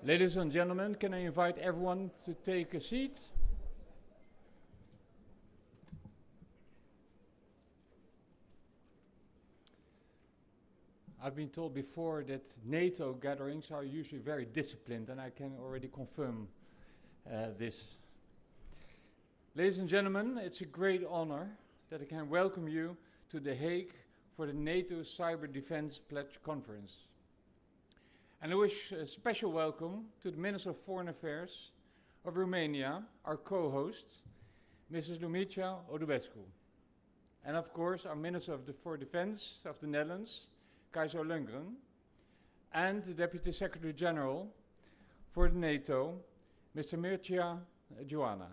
Ladies and gentlemen, can I invite everyone to take a seat? I've been told before that NATO gatherings are usually very disciplined, and I can already confirm this. Ladies and gentlemen, it's a great honor that I can welcome you to The Hague for the NATO Cyber Defense Pledge Conference. And I wish a special welcome to the Minister of Foreign Affairs of Romania, our co-host, Mrs. Luminița Odobescu. And of course, our Minister for Defense of the Netherlands, Kajsa Ollongren, and the Deputy Secretary General for NATO, Mr. Mircea, Geoană.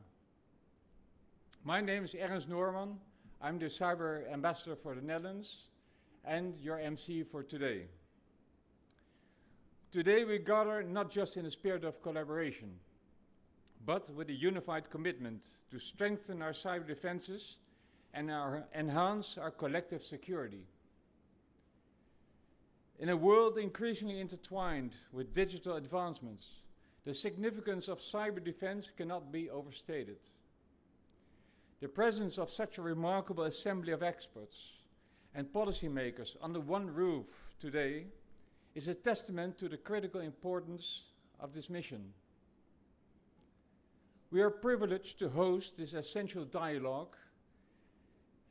My name is Ernst Noorman. I'm the Cyber Ambassador for the Netherlands and your MC for today. Today we gather not just in a spirit of collaboration, but with a unified commitment to strengthen our cyber defenses and enhance our collective security. In a world increasingly intertwined with digital advancements, the significance of cyber defense cannot be overstated. The presence of such a remarkable assembly of experts and policymakers under one roof today is a testament to the critical importance of this mission. We are privileged to host this essential dialogue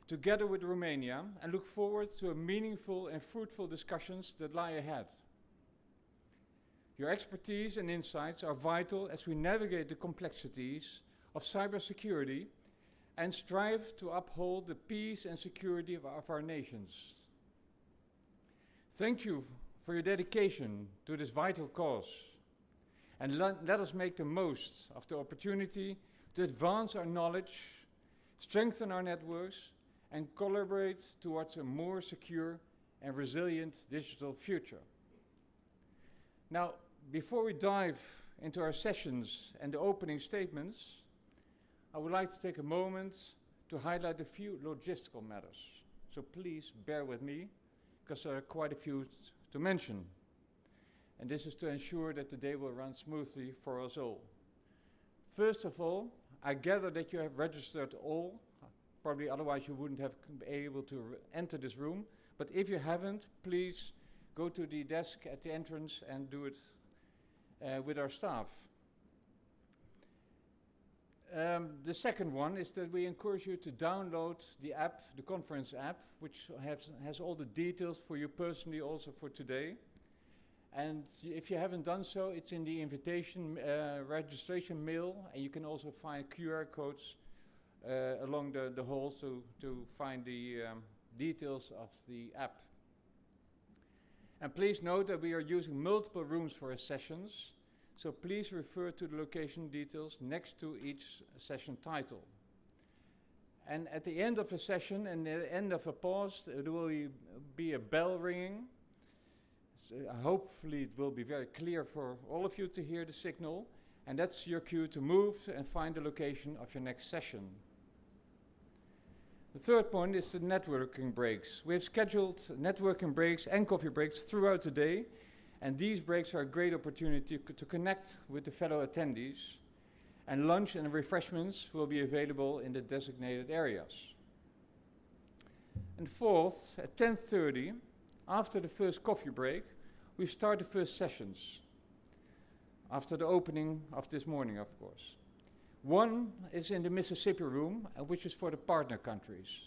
together with Romania and look forward to a meaningful and fruitful discussions that lie ahead. Your expertise and insights are vital as we navigate the complexities of cybersecurity and strive to uphold the peace and security of our nations. Thank you for your dedication to this vital cause, and let us make the most of the opportunity to advance our knowledge, strengthen our networks, and collaborate towards a more secure and resilient digital future. Now, before we dive into our sessions and the opening statements, I would like to take a moment to highlight a few logistical matters. So please bear with me, because there are quite a few to mention. And this is to ensure that the day will run smoothly for us all. First of all, I gather that you have registered all. Probably otherwise you wouldn't have been able to enter this room. But if you haven't, please go to the desk at the entrance and do it with our staff. The second one is that we encourage you to download the app, the conference app, which has all the details for you personally also for today. And if you haven't done so, it's in the invitation registration mail, and you can also find QR codes along the halls to find the details of the app. And please note that we are using multiple rooms for our sessions, so please refer to the location details next to each session title. And at the end of a session and at the end of a pause, there will be a bell ringing. So hopefully it will be very clear for all of you to hear the signal, and that's your cue to move and find the location of your next session. The third point is the networking breaks. We have scheduled networking breaks and coffee breaks throughout the day, and these breaks are a great opportunity to connect with the fellow attendees, and lunch and refreshments will be available in the designated areas. And fourth, at 10:30, after the first coffee break, we start the first sessions, after the opening of this morning, of course. One is in the Mississippi room, which is for the partner countries.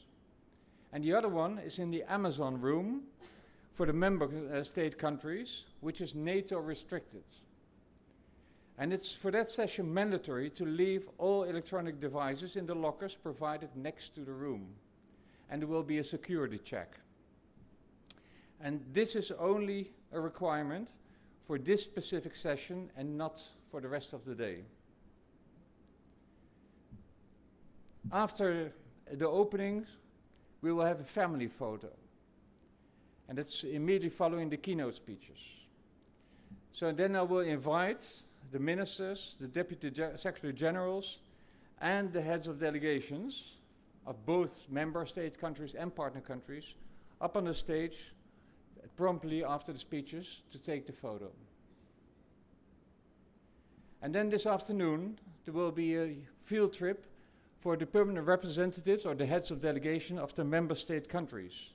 And the other one is in the Amazon room, for the member state countries, which is NATO restricted. And it's for that session mandatory to leave all electronic devices in the lockers provided next to the room. And there will be a security check. And this is only a requirement for this specific session and not for the rest of the day. After the opening, we will have a family photo. And it's immediately following the keynote speeches. So then I will invite the ministers, the deputy secretary generals, and the heads of delegations of both member state countries and partner countries up on the stage promptly after the speeches to take the photo. And then this afternoon, there will be a field trip for the permanent representatives or the heads of delegation of the member state countries.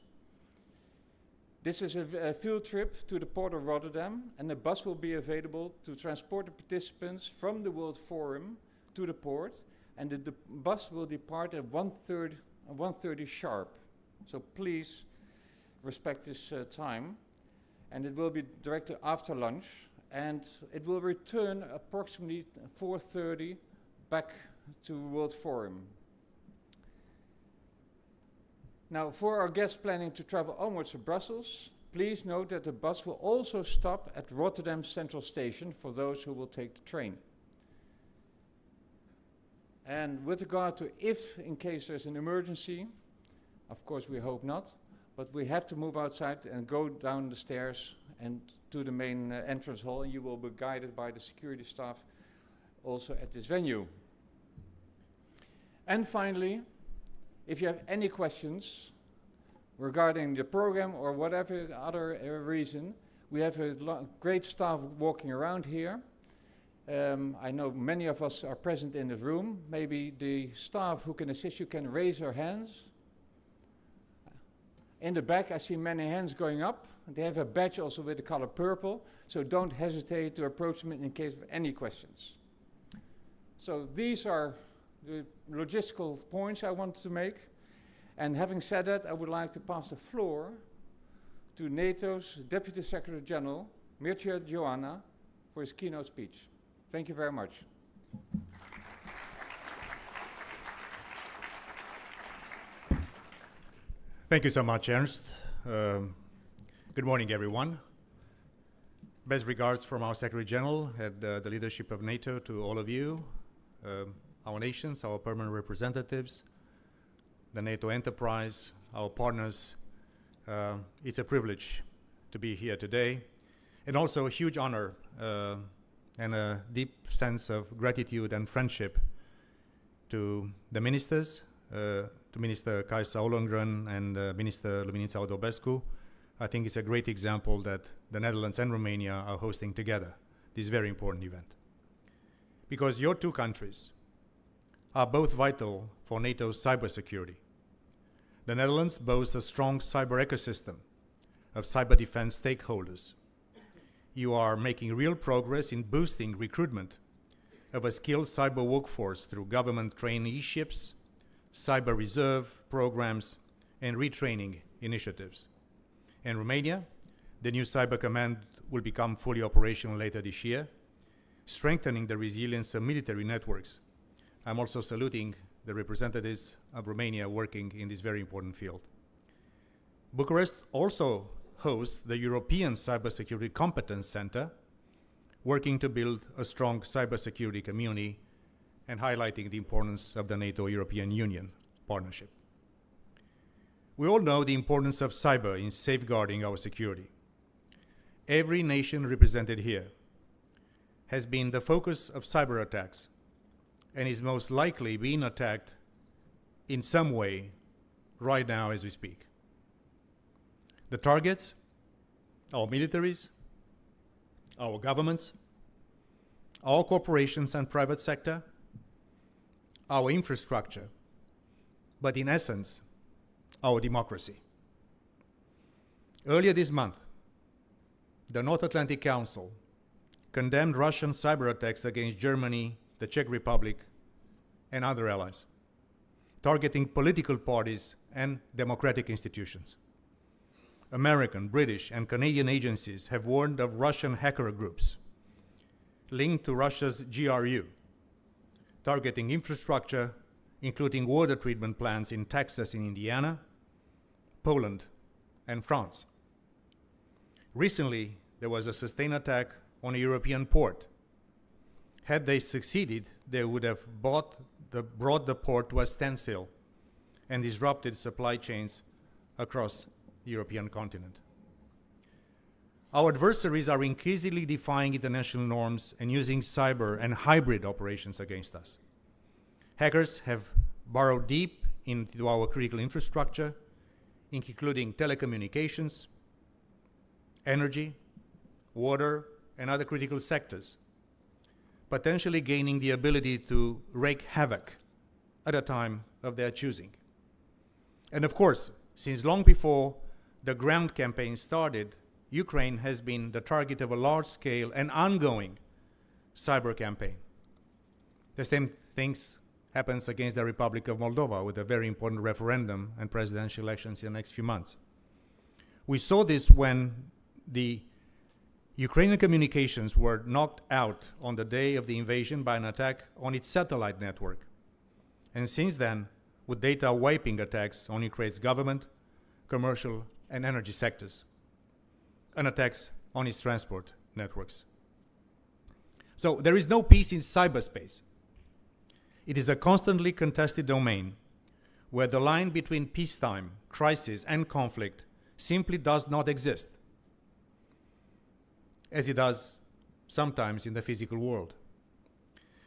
This is a field trip to the port of Rotterdam, and a bus will be available to transport the participants from the World Forum to the port, and the bus will depart at 1:30 sharp. So please respect this time, and it will be directly after lunch, and it will return approximately 4:30 back to World Forum. Now, for our guests planning to travel onwards to Brussels, please note that the bus will also stop at Rotterdam Central Station for those who will take the train. And with regard to if, in case there's an emergency, of course we hope not, but we have to move outside and go down the stairs and to the main entrance hall, and you will be guided by the security staff also at this venue. And finally, if you have any questions regarding the program or whatever other reason, we have a great staff walking around here. I know many of us are present in this room. Maybe the staff who can assist you can raise their hands. In the back, I see many hands going up. They have a badge also with the color purple, so don't hesitate to approach them in case of any questions. So these are the logistical points I wanted to make. And having said that, I would like to pass the floor to NATO's Deputy Secretary General, Mircea Geoană, for his keynote speech. Thank you very much. Thank you so much, Ernst. Good morning, everyone. Best regards from our Secretary General and the leadership of NATO to all of you, our nations, our permanent representatives, the NATO enterprise, our partners. It's a privilege to be here today, and also a huge honor and a deep sense of gratitude and friendship to the ministers, to Minister Kajsa Ollongren and Minister Luminița Odobescu. I think it's a great example that the Netherlands and Romania are hosting together this very important event. Because your two countries are both vital for NATO's cybersecurity. The Netherlands boasts a strong cyber ecosystem of cyber defense stakeholders. You are making real progress in boosting recruitment of a skilled cyber workforce through government traineeships, cyber reserve programs, and retraining initiatives. In Romania, the new cyber command will become fully operational later this year, strengthening the resilience of military networks. I'm also saluting the representatives of Romania working in this very important field. Bucharest also hosts the European Cybersecurity Competence Center, working to build a strong cybersecurity community and highlighting the importance of the NATO-European Union partnership. We all know the importance of cyber in safeguarding our security. Every nation represented here has been the focus of cyber attacks and is most likely being attacked in some way right now as we speak. The targets, our militaries, our governments, our corporations and private sector, our infrastructure, but in essence, our democracy. Earlier this month, the North Atlantic Council condemned Russian cyber attacks against Germany, the Czech Republic, and other allies, targeting political parties and democratic institutions. American, British, and Canadian agencies have warned of Russian hacker groups linked to Russia's GRU, targeting infrastructure, including water treatment plants in Texas and Indiana, Poland, and France. Recently, there was a sustained attack on a European port. Had they succeeded, they would have brought the port to a standstill and disrupted supply chains across the European continent. Our adversaries are increasingly defying international norms and using cyber and hybrid operations against us. Hackers have burrowed deep into our critical infrastructure, including telecommunications, energy, water, and other critical sectors. potentially gaining the ability to wreak havoc at a time of their choosing. And of course, since long before the ground campaign started, Ukraine has been the target of a large-scale and ongoing cyber campaign. The same things happens against the Republic of Moldova with a very important referendum and presidential elections in the next few months. We saw this when the Ukrainian communications were knocked out on the day of the invasion by an attack on its satellite network. And since then, with data wiping attacks on Ukraine's government, commercial and energy sectors, and attacks on its transport networks. So there is no peace in cyberspace. It is a constantly contested domain where the line between peacetime, crisis, and conflict simply does not exist, as it does sometimes in the physical world.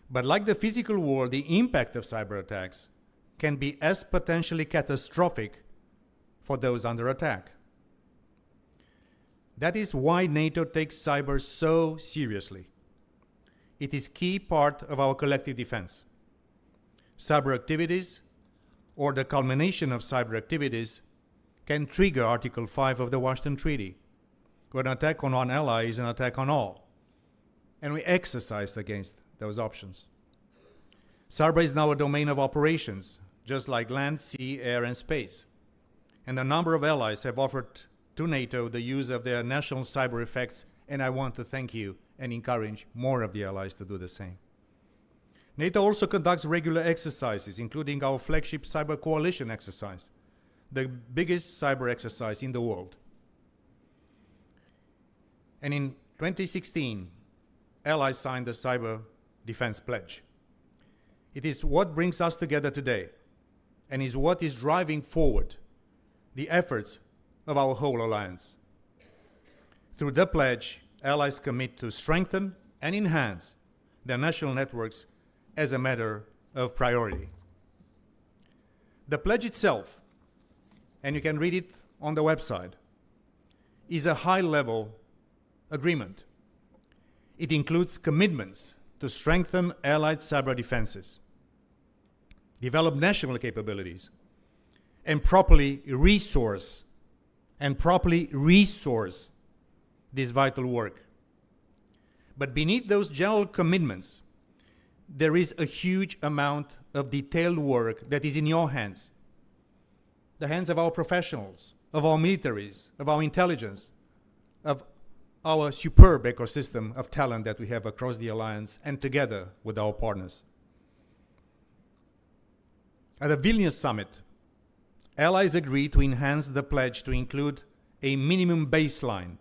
But like the physical world, the impact of cyber attacks can be as potentially catastrophic for those under attack. That is why NATO takes cyber so seriously. It is a key part of our collective defense. Cyber activities, or the culmination of cyber activities, can trigger Article 5 of the Washington Treaty, where an attack on one ally is an attack on all. And we exercise against those options. Cyber is now a domain of operations, just like land, sea, air, and space. And a number of allies have offered to NATO the use of their national cyber effects, and I want to thank you and encourage more of the allies to do the same. NATO also conducts regular exercises, including our flagship Cyber Coalition exercise, the biggest cyber exercise in the world. And in 2016, allies signed the Cyber Defense Pledge. It is what brings us together today, and is what is driving forward the efforts of our whole alliance. Through the pledge, allies commit to strengthen and enhance their national networks as a matter of priority. The pledge itself, and you can read it on the website, is a high-level agreement. It includes commitments to strengthen allied cyber defenses, develop national capabilities, and properly resource this vital work. But beneath those general commitments, there is a huge amount of detailed work that is in your hands, the hands of our professionals, of our militaries, of our intelligence, of our superb ecosystem of talent that we have across the alliance and together with our partners. At the Vilnius summit, allies agreed to enhance the pledge to include a minimum baseline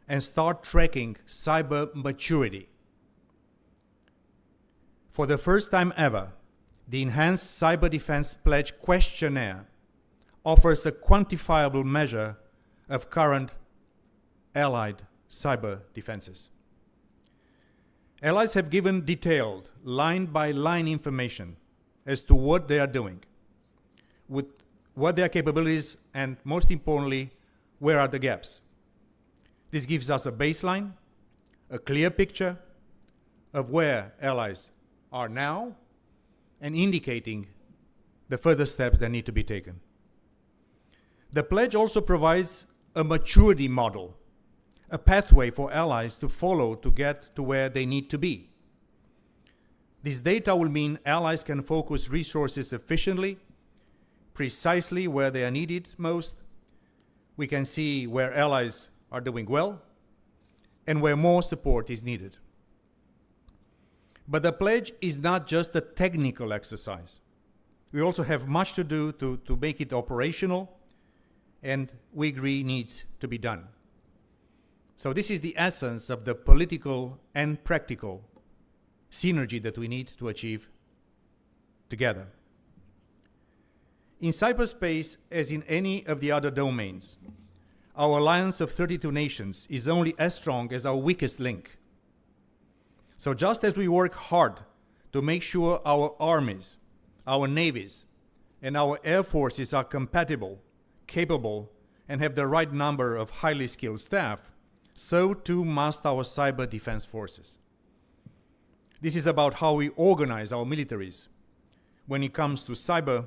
and start tracking cyber maturity. For the first time ever, the Enhanced Cyber Defense Pledge questionnaire offers a quantifiable measure of current allied cyber defenses. Allies have given detailed, line-by-line information as to what they are doing, with what their capabilities, and most importantly, where are the gaps. This gives us a baseline, a clear picture of where allies are now, and indicating the further steps that need to be taken. The pledge also provides a maturity model, a pathway for allies to follow to get to where they need to be. This data will mean allies can focus resources efficiently, precisely where they are needed most. We can see where allies are doing well and where more support is needed. But the pledge is not just a technical exercise. We also have much to do to make it operational, and we agree needs to be done. So this is the essence of the political and practical synergy that we need to achieve together. In cyberspace, as in any of the other domains, our alliance of 32 nations is only as strong as our weakest link. So just as we work hard to make sure our armies, our navies, and our air forces are compatible, capable, and have the right number of highly skilled staff, so too must our cyber defense forces. This is about how we organize our militaries when it comes to cyber,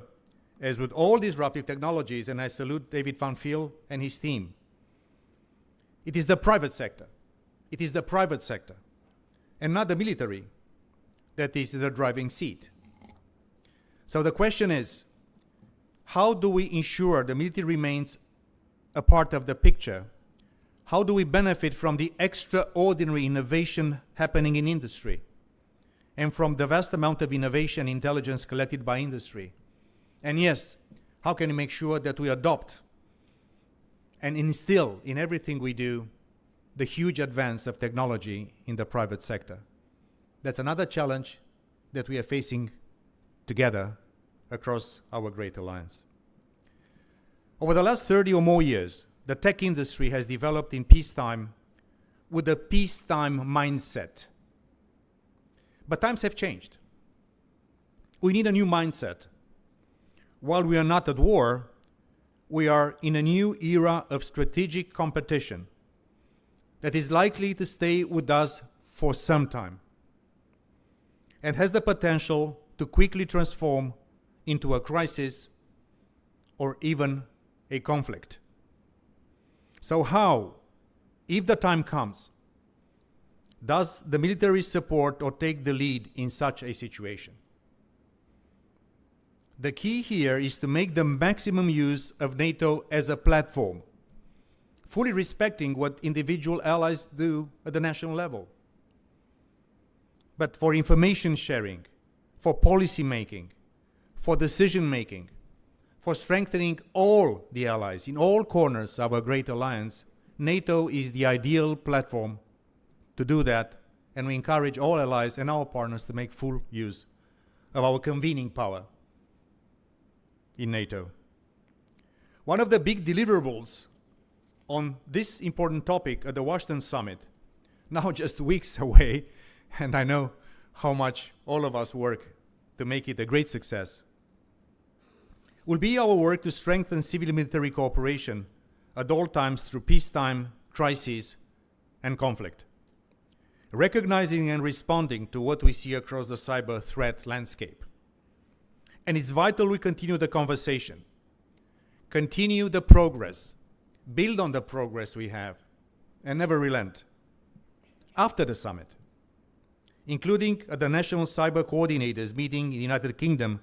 as with all disruptive technologies, and I salute David Van Viel and his team. It is the private sector. It is the private sector, and not the military, that is the driving seat. So the question is, how do we ensure the military remains a part of the picture? How do we benefit from the extraordinary innovation happening in industry and from the vast amount of innovation and intelligence collected by industry? And yes, how can we make sure that we adopt and instill in everything we do the huge advance of technology in the private sector? That's another challenge that we are facing together across our great alliance. Over the last 30 or more years, the tech industry has developed in peacetime with a peacetime mindset. But times have changed. We need a new mindset. While we are not at war, we are in a new era of strategic competition that is likely to stay with us for some time and has the potential to quickly transform into a crisis or even a conflict. So how, if the time comes, does the military support or take the lead in such a situation? The key here is to make the maximum use of NATO as a platform, fully respecting what individual allies do at the national level. But for information sharing, for policy making, for decision making, for strengthening all the allies in all corners of our great alliance, NATO is the ideal platform to do that, and we encourage all allies and our partners to make full use of our convening power in NATO. One of the big deliverables on this important topic at the Washington Summit, now just weeks away, and I know how much all of us work to make it a great success, will be our work to strengthen civil-military cooperation at all times through peacetime, crisis, and conflict, recognizing and responding to what we see across the cyber threat landscape. And it's vital we continue the conversation, continue the progress, build on the progress we have, and never relent. After the summit, including at the National Cyber Coordinators meeting in the United Kingdom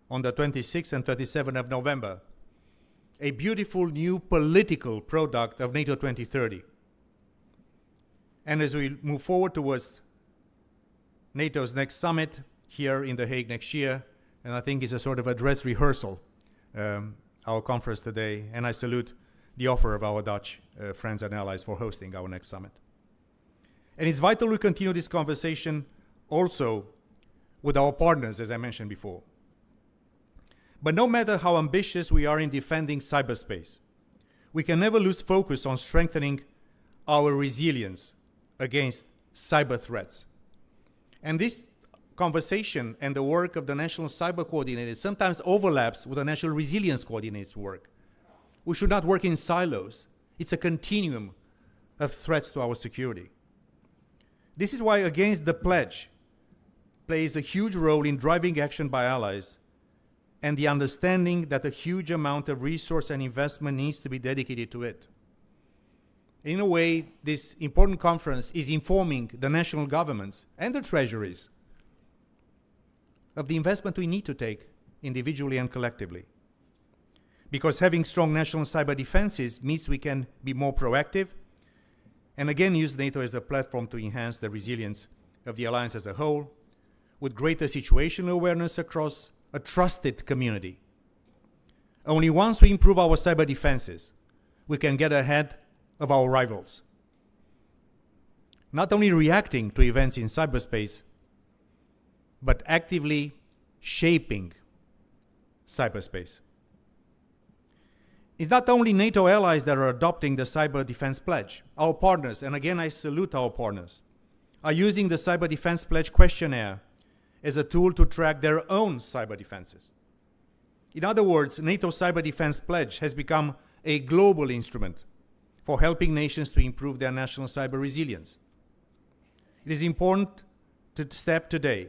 on the 26th and 27th of November, a beautiful new political product of NATO 2030. And as we move forward towards NATO's next summit here in The Hague next year, and I think it's a sort of a dress rehearsal, our conference today, and I salute the offer of our Dutch friends and allies for hosting our next summit. And it's vital we continue this conversation also with our partners, as I mentioned before. But no matter how ambitious we are in defending cyberspace, we can never lose focus on strengthening our resilience against cyber threats. And this conversation and the work of the National Cyber Coordinators sometimes overlaps with the National Resilience Coordinators' work. We should not work in silos. It's a continuum of threats to our security. This is why Against the Pledge plays a huge role in driving action by allies and the understanding that a huge amount of resource and investment needs to be dedicated to it. In a way, this important conference is informing the national governments and the treasuries of the investment we need to take individually and collectively. Because having strong national cyber defenses means we can be more proactive and again use NATO as a platform to enhance the resilience of the alliance as a whole, with greater situational awareness across a trusted community. Only once we improve our cyber defenses, we can get ahead of our rivals. Not only reacting to events in cyberspace, but actively shaping cyberspace. It's not only NATO allies that are adopting the Cyber Defense Pledge. Our partners, and again I salute our partners, are using the Cyber Defense Pledge questionnaire as a tool to track their own cyber defenses. In other words, NATO Cyber Defense Pledge has become a global instrument for helping nations to improve their national cyber resilience. It is important step today.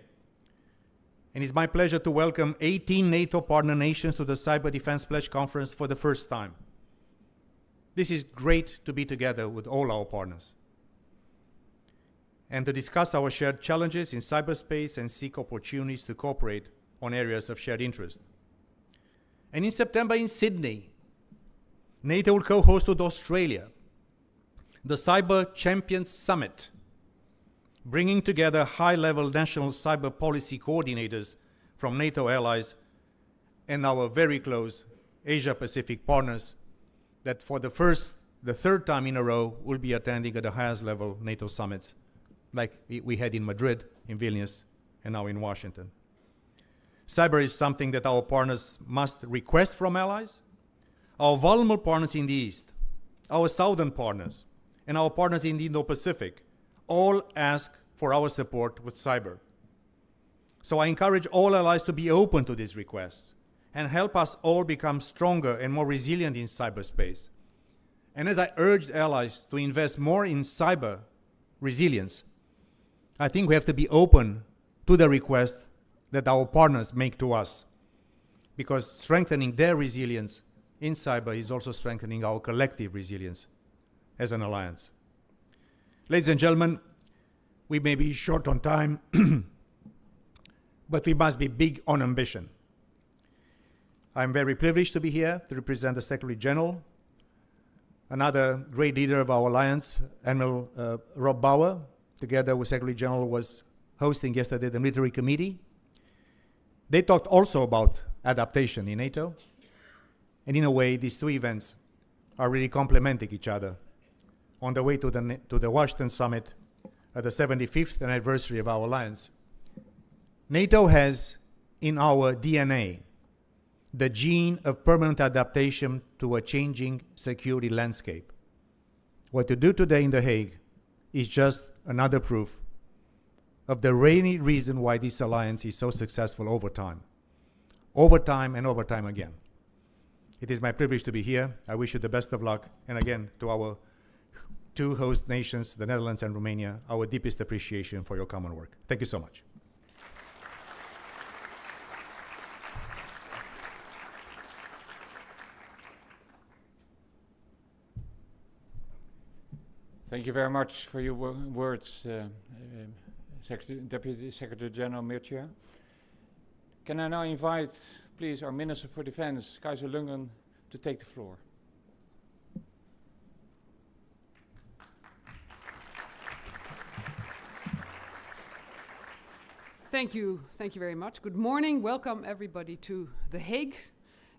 And it's my pleasure to welcome 18 NATO partner nations to the Cyber Defense Pledge Conference for the first time. This is great to be together with all our partners and to discuss our shared challenges in cyberspace and seek opportunities to cooperate on areas of shared interest. And in September in Sydney, NATO will co-host with Australia the Cyber Champions Summit, bringing together high-level national cyber policy coordinators from NATO allies and our very close Asia-Pacific partners that for the third time in a row will be attending at the highest level NATO summits, like we had in Madrid, in Vilnius, and now in Washington. Cyber is something that our partners must request from allies. Our vulnerable partners in the East, our southern partners, and our partners in the Indo-Pacific all ask for our support with cyber. So I encourage all allies to be open to these requests and help us all become stronger and more resilient in cyberspace. And as I urged allies to invest more in cyber resilience, I think we have to be open to the request that our partners make to us, because strengthening their resilience in cyber is also strengthening our collective resilience as an alliance. Ladies and gentlemen, we may be short on time, but we must be big on ambition. I'm very privileged to be here to represent the Secretary General, another great leader of our alliance, Admiral Rob Bauer, together with Secretary General, was hosting yesterday the Military Committee. They talked also about adaptation in NATO, and in a way, these two events are really complementing each other on the way to the Washington Summit at the 75th anniversary of our alliance. NATO has in our DNA the gene of permanent adaptation to a changing security landscape. What you do today in The Hague is just another proof of the really reason why this alliance is so successful over time and over time again. It is my privilege to be here. I wish you the best of luck. And again, to our two host nations, the Netherlands and Romania, our deepest appreciation for your common work. Thank you so much. Thank you very much for your words, Deputy Secretary General Mircea. Can I now invite, please, our Minister for Defense, Kajsa Ollongren, to take the floor. Thank you very much. Good morning, welcome everybody to The Hague.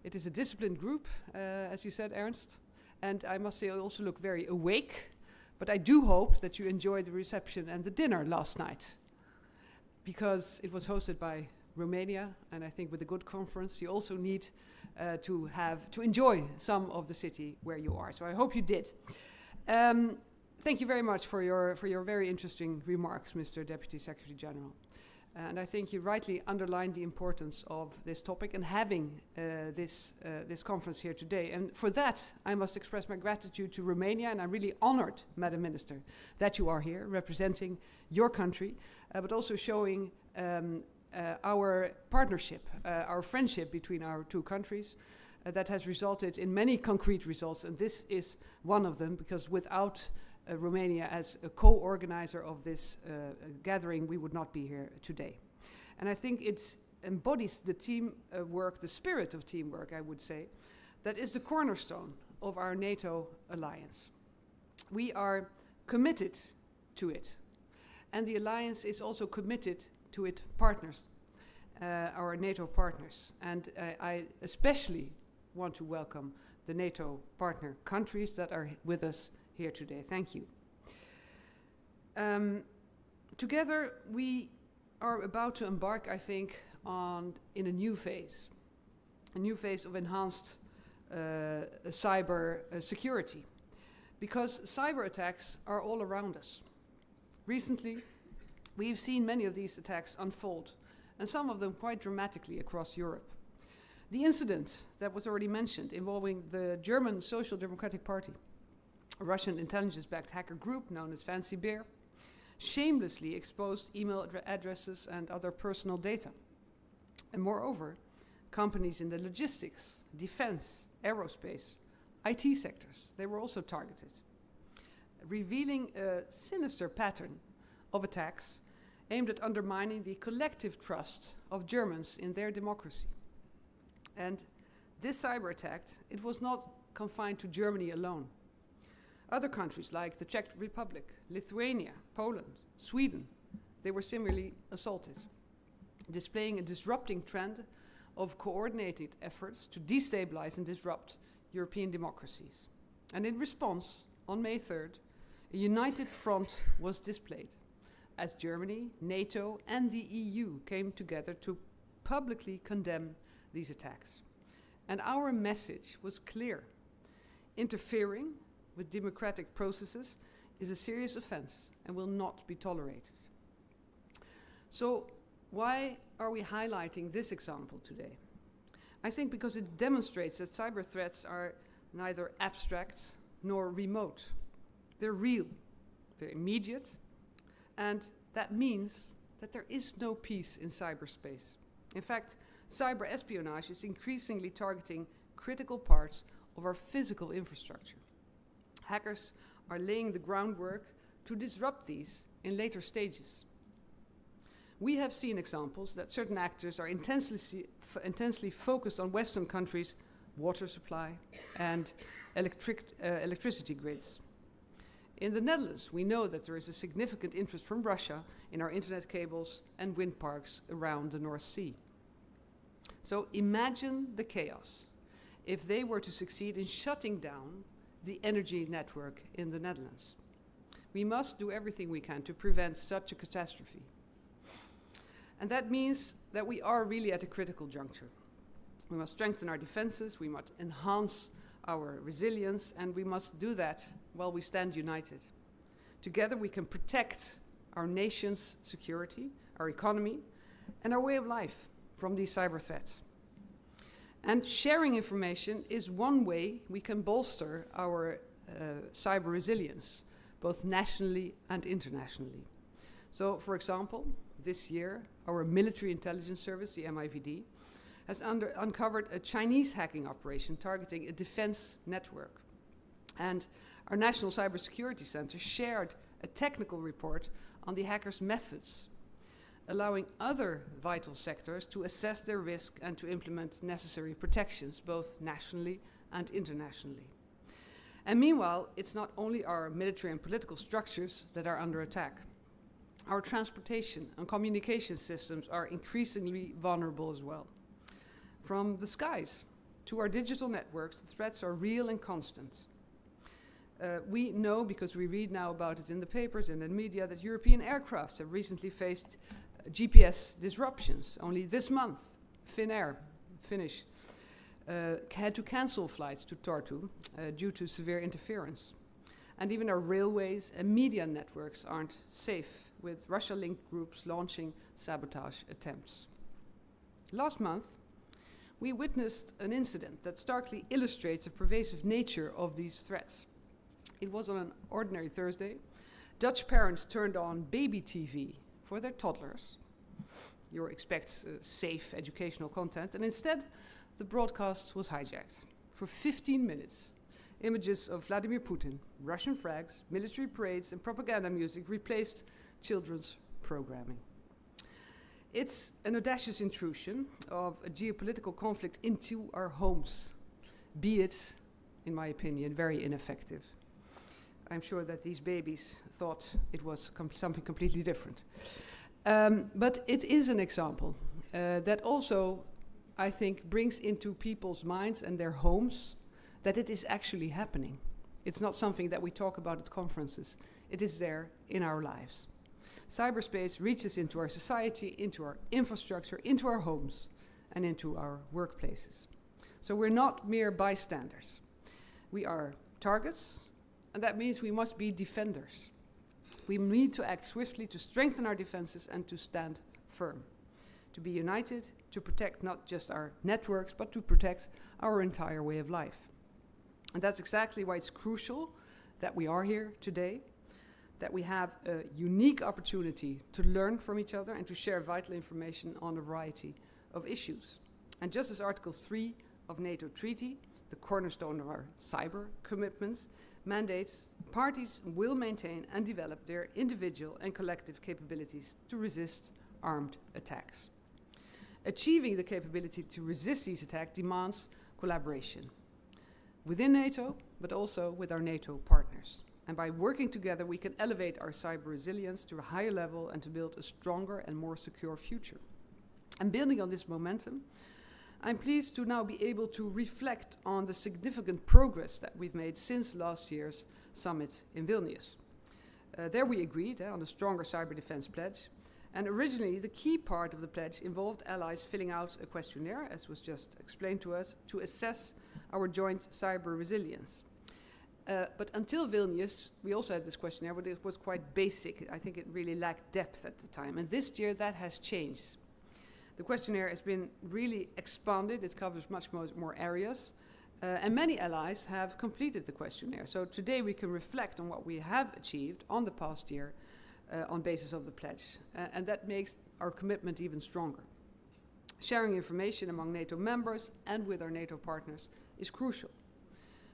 It is a disciplined group, as you said, Ernst, and I must say I also look very awake, but I do hope that you enjoyed the reception and the dinner last night, because it was hosted by Romania, and I think with a good conference you also need to enjoy some of the city where you are. So I hope you did. Thank you very much for your very interesting remarks, Mr. Deputy Secretary General. And I think you rightly underlined the importance of this topic and having this conference here today. And for that, I must express my gratitude to Romania, and I'm really honored, Madam Minister, that you are here representing your country, but also showing our partnership, our friendship between our two countries that has resulted in many concrete results. And this is one of them, because without Romania as a co-organizer of this gathering, we would not be here today. And I think it embodies the teamwork, the spirit of teamwork, I would say, that is the cornerstone of our NATO alliance. We are committed to it, and the alliance is also committed to its partners, our NATO partners. And I especially want to welcome the NATO partner countries that are with us here today. Thank you. Together, we are about to embark, I think, in a new phase of enhanced cyber security, because cyber attacks are all around us. Recently, we've seen many of these attacks unfold, and some of them quite dramatically across Europe. The incident that was already mentioned involving the German Social Democratic Party, a Russian intelligence-backed hacker group known as Fancy Bear, shamelessly exposed email addresses and other personal data. And moreover, companies in the logistics, defense, aerospace, IT sectors, they were also targeted, revealing a sinister pattern of attacks aimed at undermining the collective trust of Germans in their democracy. And this cyber attack, it was not confined to Germany alone. Other countries like the Czech Republic, Lithuania, Poland, Sweden, they were similarly assaulted, displaying a disrupting trend of coordinated efforts to destabilize and disrupt European democracies. And in response, on May 3rd, a united front was displayed as Germany, NATO, and the EU came together to publicly condemn these attacks. And our message was clear. Interfering with democratic processes is a serious offense and will not be tolerated. So why are we highlighting this example today? I think because it demonstrates that cyber threats are neither abstract nor remote. They're real, they're immediate, and that means that there is no peace in cyberspace. In fact, cyber espionage is increasingly targeting critical parts of our physical infrastructure. Hackers are laying the groundwork to disrupt these in later stages. We have seen examples that certain actors are intensely focused on Western countries' water supply and electricity grids. In the Netherlands, we know that there is a significant interest from Russia in our internet cables and wind parks around the North Sea. So imagine the chaos if they were to succeed in shutting down the energy network in the Netherlands. We must do everything we can to prevent such a catastrophe. And that means that we are really at a critical juncture. We must strengthen our defenses, we must enhance our resilience, and we must do that while we stand united. Together we can protect our nation's security, our economy, and our way of life from these cyber threats. And sharing information is one way we can bolster our cyber resilience, both nationally and internationally. So, for example, this year, our military intelligence service, the MIVD, has uncovered a Chinese hacking operation targeting a defense network. And our National Cybersecurity Center shared a technical report on the hackers' methods, allowing other vital sectors to assess their risk and to implement necessary protections, both nationally and internationally. And meanwhile, it's not only our military and political structures that are under attack. Our transportation and communication systems are increasingly vulnerable as well. From the skies to our digital networks, the threats are real and constant. We know, because we read now about it in the papers and in the media, that European aircraft have recently faced GPS disruptions. Only this month, Finnish, had to cancel flights to Tartu due to severe interference. And even our railways and media networks aren't safe, with Russia-linked groups launching sabotage attempts. Last month, we witnessed an incident that starkly illustrates the pervasive nature of these threats. It was on an ordinary Thursday. Dutch parents turned on baby TV for their toddlers. You expect safe educational content, and instead the broadcast was hijacked. For 15 minutes, images of Vladimir Putin, Russian flags, military parades, and propaganda music replaced children's programming. It's an audacious intrusion of a geopolitical conflict into our homes, be it, in my opinion, very ineffective. I'm sure that these babies thought it was something completely different. But it is an example that also, I think, brings into people's minds and their homes that it is actually happening. It's not something that we talk about at conferences. It is there in our lives. Cyberspace reaches into our society, into our infrastructure, into our homes, and into our workplaces. So we're not mere bystanders. We are targets, and that means we must be defenders. We need to act swiftly to strengthen our defenses and to stand firm. To be united, to protect not just our networks, but to protect our entire way of life. And that's exactly why it's crucial that we are here today. that we have a unique opportunity to learn from each other and to share vital information on a variety of issues. And just as Article 3 of NATO Treaty, the cornerstone of our cyber commitments, mandates, parties will maintain and develop their individual and collective capabilities to resist armed attacks. Achieving the capability to resist these attacks demands collaboration within NATO, but also with our NATO partners. And by working together, we can elevate our cyber resilience to a higher level and to build a stronger and more secure future. And building on this momentum, I'm pleased to now be able to reflect on the significant progress that we've made since last year's summit in Vilnius. There we agreed on a stronger cyber defense pledge. And originally, the key part of the pledge involved allies filling out a questionnaire, as was just explained to us, to assess our joint cyber resilience. But until Vilnius, we also had this questionnaire, but it was quite basic. I think it really lacked depth at the time. And this year, that has changed. The questionnaire has been really expanded. It covers much more areas. And many allies have completed the questionnaire. So today we can reflect on what we have achieved on the past year on basis of the pledge. And that makes our commitment even stronger. Sharing information among NATO members and with our NATO partners is crucial.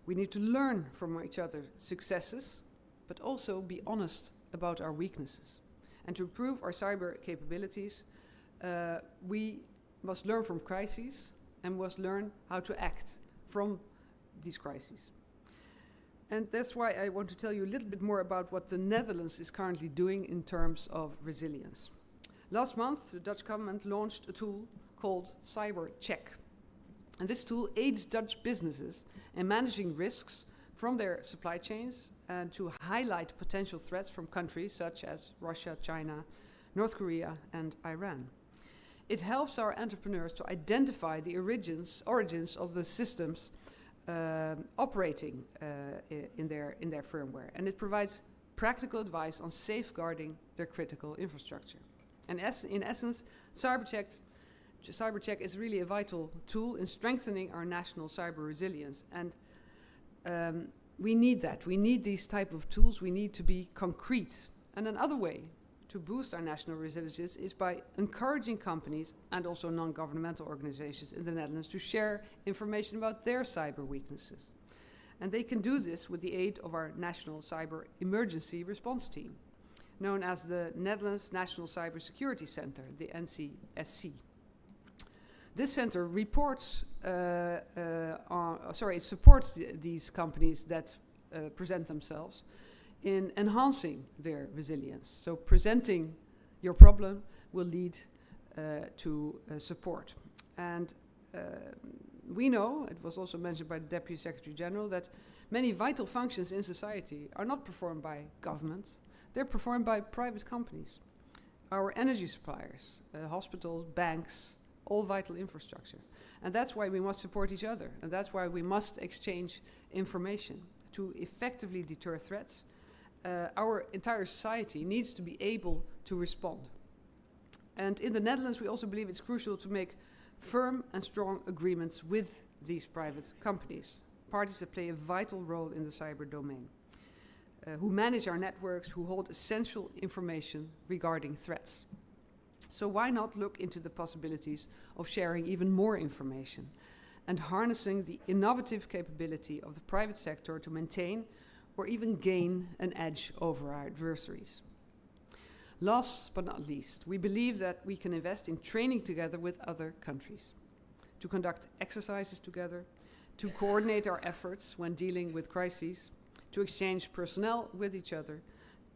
We need to learn from each other's successes, but also be honest about our weaknesses. And to improve our cyber capabilities, we must learn from crises and must learn how to act from these crises. And that's why I want to tell you a little bit more about what the Netherlands is currently doing in terms of resilience. Last month, the Dutch government launched a tool called Cyber Check. And this tool aids Dutch businesses in managing risks from their supply chains and to highlight potential threats from countries such as Russia, China, North Korea, and Iran. It helps our entrepreneurs to identify the origins of the systems operating in their firmware, and it provides practical advice on safeguarding their critical infrastructure. And in essence, CyberCheck is really a vital tool in strengthening our national cyber resilience, and we need that. We need these type of tools. We need to be concrete. And another way to boost our national resilience is by encouraging companies and also non-governmental organizations in the Netherlands to share information about their cyber weaknesses. And they can do this with the aid of our National Cyber Emergency Response Team, known as the Netherlands National Cybersecurity Center, the NCSC. This center reports, it supports these companies that present themselves in enhancing their resilience. So presenting your problem will lead to support. And we know, it was also mentioned by the Deputy Secretary General, that many vital functions in society are not performed by government, they're performed by private companies. Our energy suppliers, hospitals, banks, all vital infrastructure. And that's why we must support each other. And that's why we must exchange information to effectively deter threats. Our entire society needs to be able to respond. And in the Netherlands, we also believe it's crucial to make firm and strong agreements with these private companies, parties that play a vital role in the cyber domain, who manage our networks, who hold essential information regarding threats. So why not look into the possibilities of sharing even more information and harnessing the innovative capability of the private sector to maintain or even gain an edge over our adversaries. Last but not least, we believe that we can invest in training together with other countries, to conduct exercises together, to coordinate our efforts when dealing with crises, to exchange personnel with each other,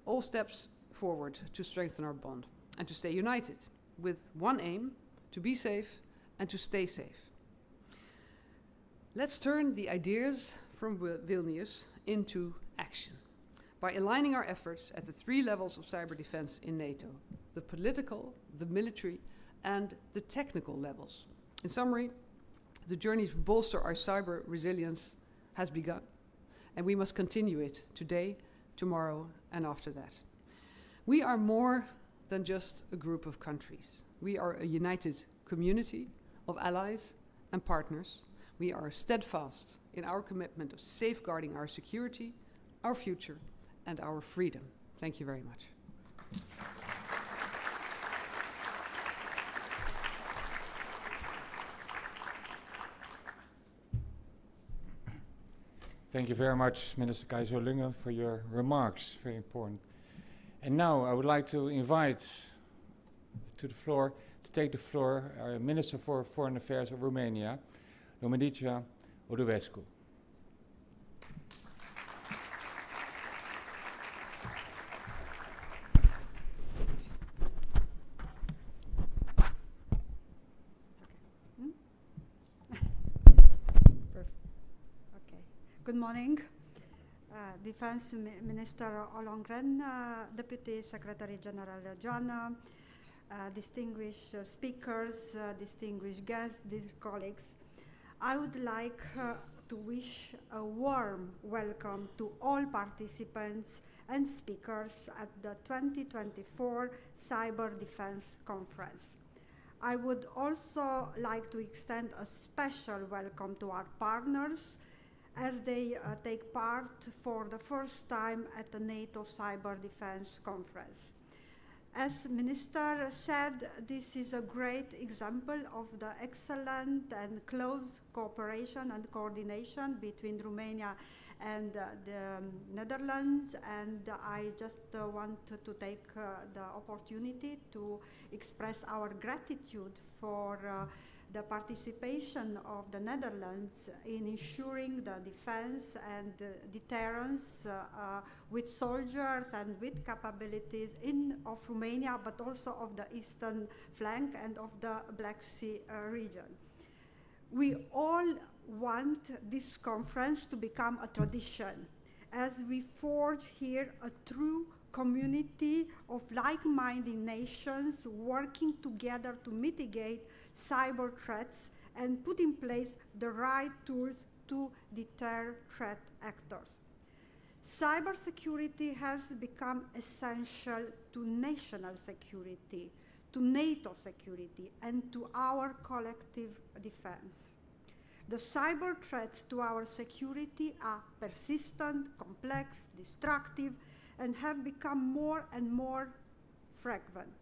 all steps forward to strengthen our bond and to stay united with one aim, to be safe and to stay safe. Let's turn the ideas from Vilnius into action by aligning our efforts at the 3 levels of cyber defense in NATO: the political, the military, and the technical levels. In summary, the journey to bolster our cyber resilience has begun, and we must continue it today, tomorrow, and after that. We are more than just a group of countries. We are a united community of allies and partners. We are steadfast in our commitment of safeguarding our security, our future, and our freedom. Thank you very much. Thank you very much, Minister Kajsa Ollongren, for your remarks. Very important. And now I would like to invite to take the floor, our Minister for Foreign Affairs of Romania, Luminița, Odobescu. Good morning. Defense Minister Ollongren, Deputy Secretary General Geoană, distinguished speakers, distinguished guests, dear colleagues. I would like to wish a warm welcome to all participants and speakers at the 2024 Cyber Defense Conference. I would also like to extend a special welcome to our partners as they take part for the first time at the NATO Cyber Defense Conference. As Minister said, this is a great example of the excellent and close cooperation and coordination between Romania and the Netherlands, and I just want to take the opportunity to express our gratitude for the participation of the Netherlands in ensuring the defense and deterrence with soldiers and with capabilities of Romania, but also of the eastern flank and of the Black Sea region. We all want this conference to become a tradition as we forge here a true community of like-minded nations working together to mitigate cyber threats and put in place the right tools to deter threat actors. Cybersecurity has become essential to national security, to NATO security, and to our collective defense. The cyber threats to our security are persistent, complex, destructive, and have become more and more frequent.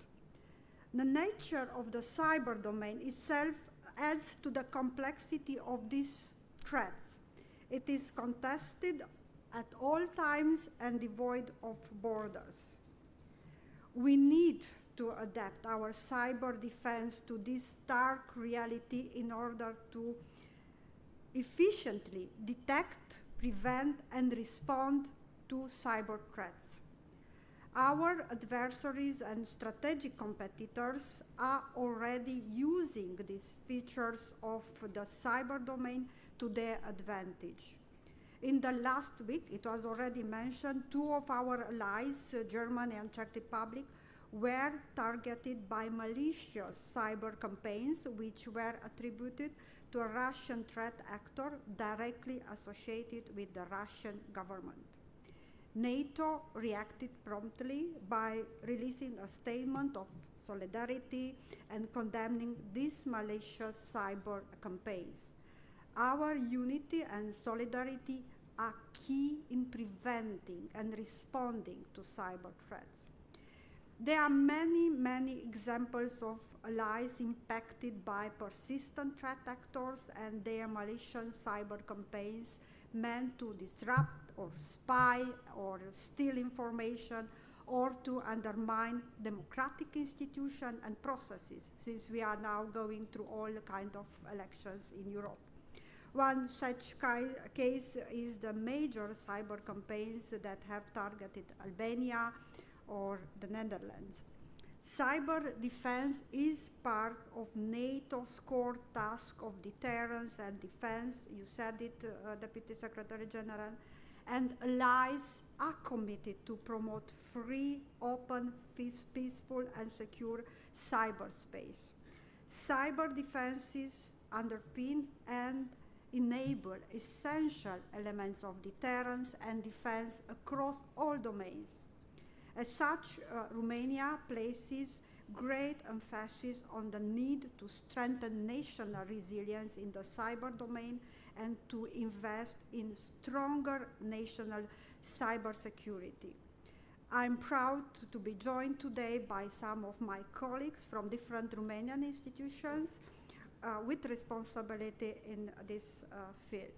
The nature of the cyber domain itself adds to the complexity of these threats. It is contested at all times and devoid of borders. We need to adapt our cyber defense to this stark reality in order to efficiently detect, prevent, and respond to cyber threats. Our adversaries and strategic competitors are already using these features of the cyber domain to their advantage. In the last week, it was already mentioned, two of our allies, Germany and Czech Republic, were targeted by malicious cyber campaigns which were attributed to a Russian threat actor directly associated with the Russian government. NATO reacted promptly by releasing a statement of solidarity and condemning these malicious cyber campaigns. Our unity and solidarity are key in preventing and responding to cyber threats. There are many, many examples of allies impacted by persistent threat actors and their malicious cyber campaigns meant to disrupt or spy or steal information or to undermine democratic institutions and processes, since we are now going through all kinds of elections in Europe. One such case is the major cyber campaigns that have targeted Albania or the Netherlands. Cyber defense is part of NATO's core task of deterrence and defense. You said it, Deputy Secretary General. And allies are committed to promote free, open, peaceful, and secure cyberspace. Cyber defenses underpin and enable essential elements of deterrence and defense across all domains. As such, Romania places great emphasis on the need to strengthen national resilience in the cyber domain and to invest in stronger national cybersecurity. I'm proud to be joined today by some of my colleagues from different Romanian institutions with responsibility in this field.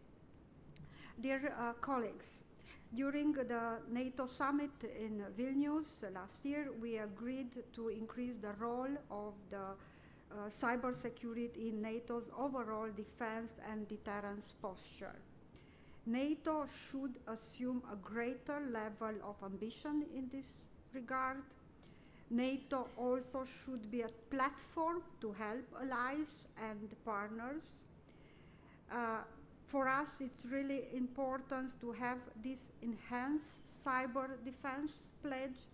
Dear colleagues, during the NATO summit in Vilnius last year, we agreed to increase the role of the cybersecurity in NATO's overall defense and deterrence posture. NATO should assume a greater level of ambition in this regard. NATO also should be a platform to help allies and partners. For us, it's really important to have this enhanced cyber defense pledge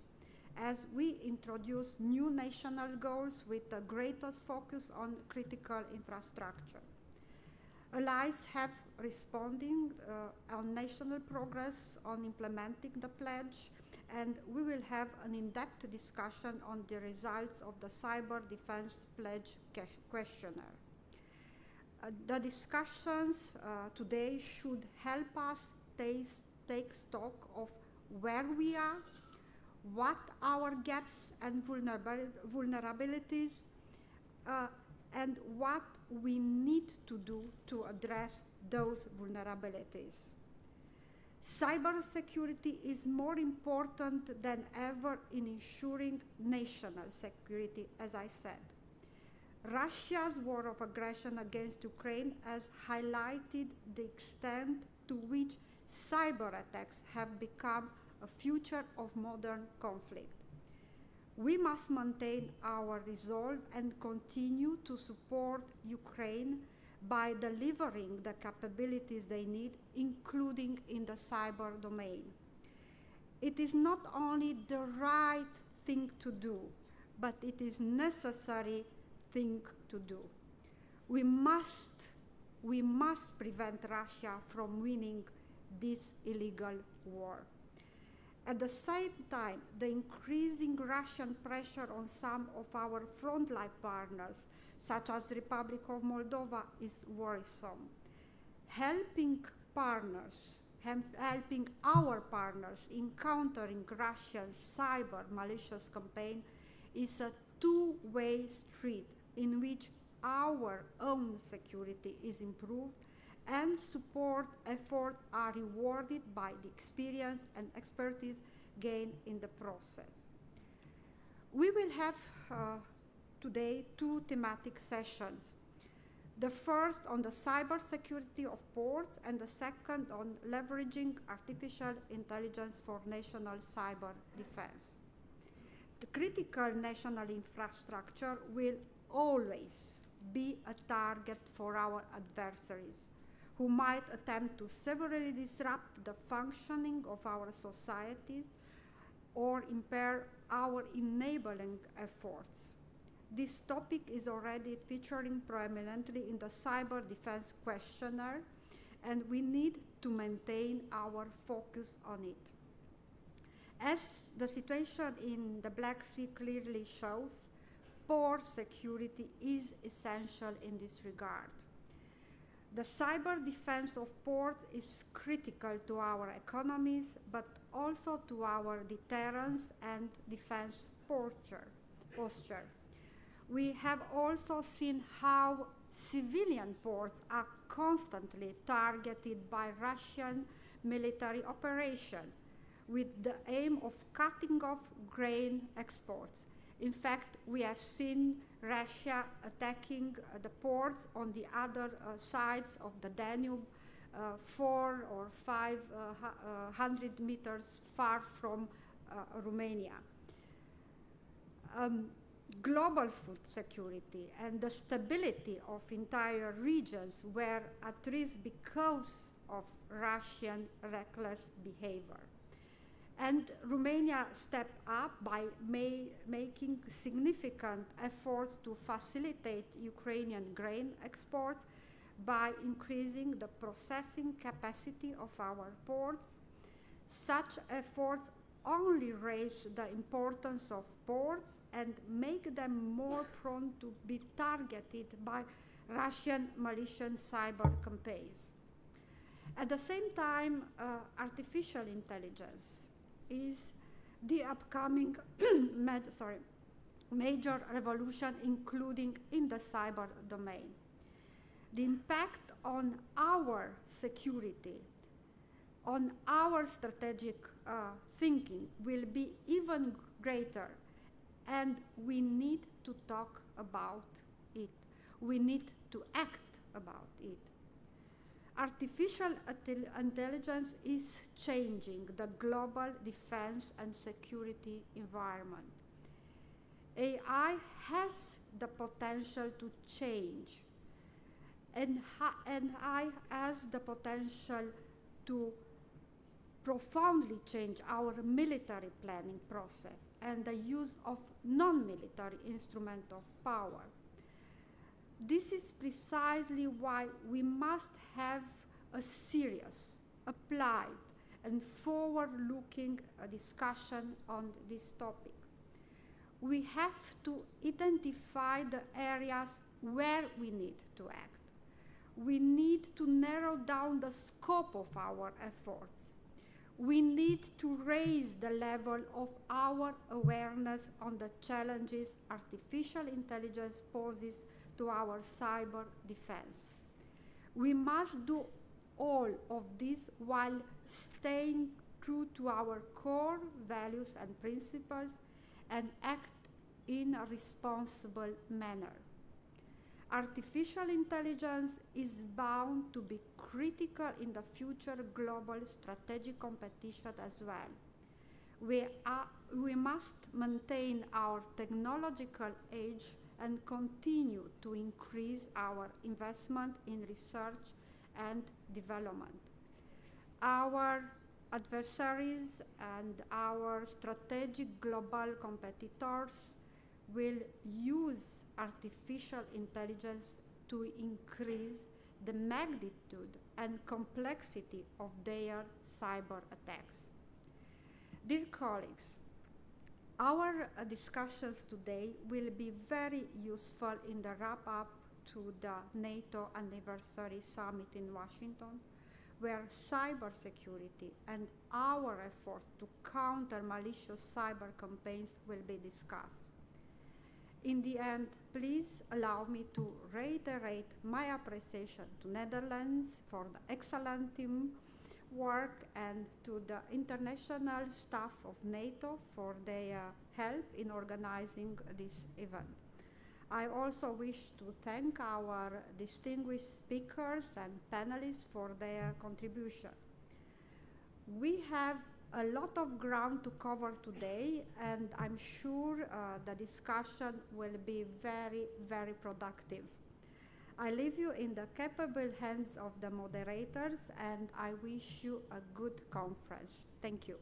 as we introduce new national goals with the greatest focus on critical infrastructure. Allies have responding on national progress on implementing the pledge, and we will have an in-depth discussion on the results of the Cyber Defense Pledge questionnaire. The discussions today should help us take stock of where we are, what our gaps and vulnerabilities, and what we need to do to address those vulnerabilities. Cybersecurity is more important than ever in ensuring national security, as I said. Russia's war of aggression against Ukraine has highlighted the extent to which cyber attacks have become a feature of modern conflict. We must maintain our resolve and continue to support Ukraine by delivering the capabilities they need, including in the cyber domain. It is not only the right thing to do, but it is necessary thing to do. We must prevent Russia from winning this illegal war. At the same time, the increasing Russian pressure on some of our frontline partners, such as the Republic of Moldova, is worrisome. Helping our partners in countering Russia's cyber malicious campaign is a two-way street in which our own security is improved and support efforts are rewarded by the experience and expertise gained in the process. We will have today two thematic sessions. The first on the cybersecurity of ports and the second on leveraging artificial intelligence for national cyber defense. The critical national infrastructure will always be a target for our adversaries, who might attempt to severely disrupt the functioning of our society or impair our enabling efforts. This topic is already featuring prominently in the Cyber Defense Questionnaire, and we need to maintain our focus on it. As the situation in the Black Sea clearly shows, port security is essential in this regard. The cyber defense of ports is critical to our economies, but also to our deterrence and defense posture. We have also seen how civilian ports are constantly targeted by Russian military operation with the aim of cutting off grain exports. In fact, we have seen Russia attacking the ports on the other sides of the Danube, 400 or 500 meters far from Romania. Global food security and the stability of entire regions were at risk because of Russian reckless behavior. And Romania stepped up by making significant efforts to facilitate Ukrainian grain exports by increasing the processing capacity of our ports. Such efforts only raise the importance of ports and make them more prone to be targeted by Russian malicious cyber campaigns. At the same time, artificial intelligence is the upcoming major revolution, including in the cyber domain. The impact on our security, on our strategic thinking will be even greater, and we need to talk about it. We need to act about it. Artificial intelligence is changing the global defense and security environment. AI has the potential to change, and AI has the potential to profoundly change our military planning process and the use of non-military instruments of power. This is precisely why we must have a serious, applied, and forward-looking discussion on this topic. We have to identify the areas where we need to act. We need to narrow down the scope of our efforts. We need to raise the level of our awareness on the challenges artificial intelligence poses to our cyber defense. We must do all of this while staying true to our core values and principles and act in a responsible manner. Artificial intelligence is bound to be critical in the future global strategic competition as well. We must maintain our technological edge and continue to increase our investment in research and development. Our adversaries and our strategic global competitors will use artificial intelligence to increase the magnitude and complexity of their cyber attacks. Dear colleagues, our discussions today will be very useful in the wrap-up to the NATO Anniversary Summit in Washington, where cybersecurity and our efforts to counter malicious cyber campaigns will be discussed. In the end, please allow me to reiterate my appreciation to Netherlands for the excellent team work and to the international staff of NATO for their help in organizing this event. I also wish to thank our distinguished speakers and panelists for their contribution. We have a lot of ground to cover today, and I'm sure the discussion will be very, very productive. I leave you in the capable hands of the moderators, and I wish you a good conference. Thank you.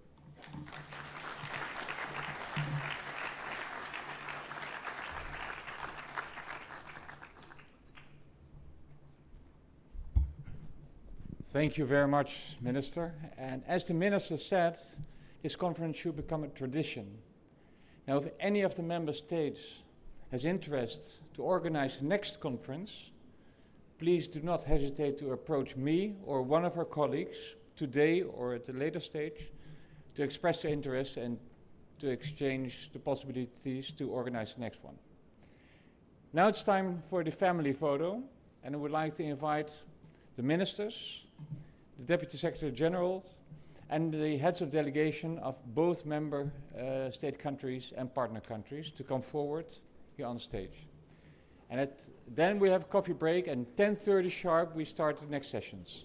Thank you very much, Minister. And as the Minister said, this conference should become a tradition. Now, if any of the member states has interest to organize the next conference, please do not hesitate to approach me or one of our colleagues today or at a later stage to express their interest and to exchange the possibilities to organize the next one. Now it's time for the family photo, and I would like to invite the ministers, the Deputy Secretary General, and the heads of delegation of both member state countries and partner countries to come forward here on stage. And then we have a coffee break, and 10:30 sharp we start the next sessions.